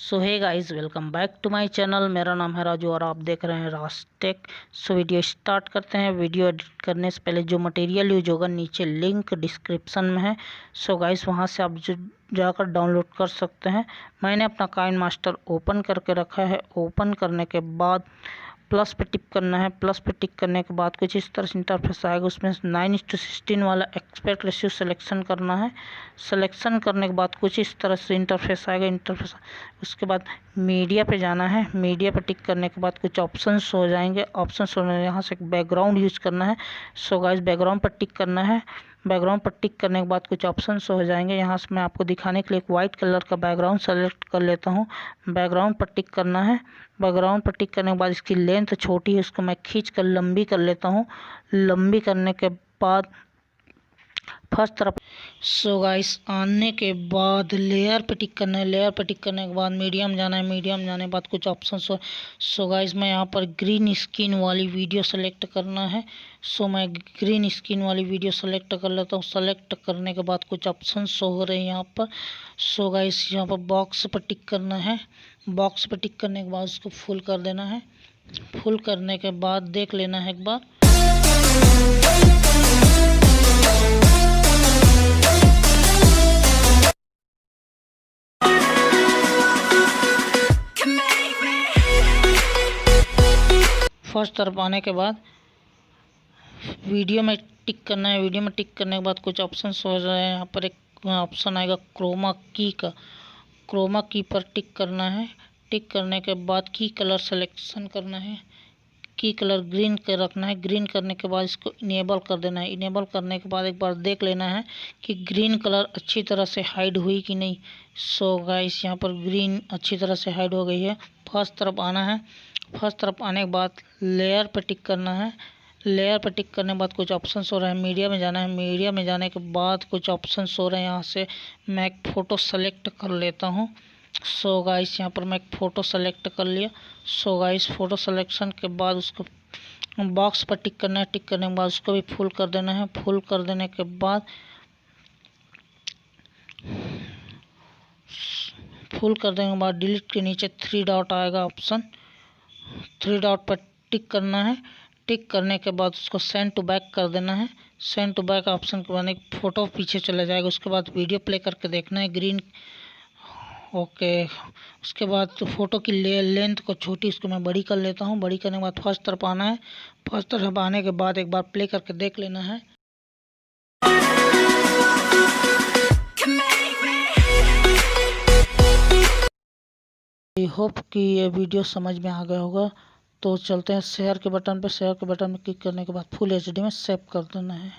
So hey guys, welcome back to my channel. मेरा नाम है राजू और आप देख रहे हैं रास्टेक। सो वीडियो स्टार्ट करते हैं। वीडियो एडिट करने से पहले जो मटेरियल यूज होगा नीचे लिंक डिस्क्रिप्शन में है। सो गाइस वहां से आप जाकर डाउनलोड कर सकते हैं। मैंने अपना काइनमास्टर ओपन करके रखा है। ओपन करने के बाद प्लस पे टिक करना है। प्लस पे टिक करने के बाद कुछ इस तरह से इंटरफेस आएगा। उसमें 9:16 वाला एक्सपेक्ट रेशियो सिलेक्शन करना है। सिलेक्शन करने के बाद कुछ इस तरह से इंटरफेस आएगा। उसके बाद मीडिया पे जाना है। मीडिया पे टिक करने के बाद कुछ ऑप्शंस हो जाएंगे। ऑप्शंस होने यहाँ से एक बैकग्राउंड यूज करना है। सो गाइस बैकग्राउंड पर टिक करना है। बैकग्राउंड पर टिक करने के बाद कुछ ऑप्शंस हो जाएंगे। यहाँ से मैं आपको दिखाने के लिए एक वाइट कलर का बैकग्राउंड सेलेक्ट कर लेता हूँ। बैकग्राउंड पर टिक करना है। बैकग्राउंड पर टिक करने के बाद इसकी लेंथ छोटी है, उसको मैं खींच कर लंबी कर लेता हूँ। लंबी करने के बाद फर्स्ट तरफ सो गाइस आने के बाद लेयर पे टिक करना है। लेयर पे टिक करने के बाद मीडियम जाना है। मीडियम जाने के बाद कुछ ऑप्शन सो गाइस मैं यहाँ पर ग्रीन स्क्रीन वाली वीडियो सेलेक्ट करना है। सो मैं ग्रीन स्क्रीन वाली वीडियो सेलेक्ट कर लेता हूँ। सेलेक्ट करने के बाद कुछ ऑप्शन शो हो रहे हैं यहाँ पर। सो गाइस यहाँ पर बॉक्स पर टिक करना है। बॉक्स पर टिक करने के बाद उसको फुल कर देना है। फुल करने के बाद देख लेना है एक बार। फर्स्ट तरफ आने के बाद वीडियो में टिक करना है। वीडियो में टिक करने के बाद कुछ ऑप्शन हो रहे हैं। यहाँ पर एक ऑप्शन आएगा क्रोमा की का। क्रोमा की पर टिक करना है। टिक करने के बाद की कलर सिलेक्शन करना है। की कलर ग्रीन कर रखना है। ग्रीन करने के बाद इसको इनेबल कर देना है। इनेबल करने के बाद एक बार देख लेना है कि ग्रीन कलर अच्छी तरह से हाइड हुई कि नहीं। सो गाइस यहाँ पर ग्रीन अच्छी तरह से हाइड हो गई है। फर्स्ट तरफ आना है। फर्स्ट तरफ आने के बाद लेयर पे टिक करना है। लेयर पे टिक करने के बाद कुछ ऑप्शंस हो रहे हैं। मीडिया में जाना है। मीडिया में जाने के बाद कुछ ऑप्शंस हो रहे हैं। यहाँ से मैं एक फ़ोटो सेलेक्ट कर लेता हूँ। सो गाइस यहाँ पर मैं एक फ़ोटो सेलेक्ट कर लिया। सो गाइस फ़ोटो सेलेक्शन के बाद उसको बॉक्स पर टिक करना है। टिक करने के बाद उसको भी फुल कर देना है। फुल कर देने के बाद डिलीट के नीचे 3 डॉट आएगा ऑप्शन। 3 डॉट पर टिक करना है। टिक करने के बाद उसको सेंड टू बैक कर देना है। सेंड टू बैक ऑप्शन के बाद एक फ़ोटो पीछे चला जाएगा। उसके बाद वीडियो प्ले करके देखना है ग्रीन। ओके उसके बाद तो फ़ोटो की लेंथ को छोटी उसको मैं बड़ी कर लेता हूँ। बड़ी करने के बाद फर्स्ट तरफ आना है। फर्स्ट तरफ आने के बाद एक बार प्ले करके देख लेना है। आई होप कि ये वीडियो समझ में आ गया होगा। तो चलते हैं शेयर के बटन पे। शेयर के बटन में क्लिक करने के बाद फुल HD में सेव कर देना है।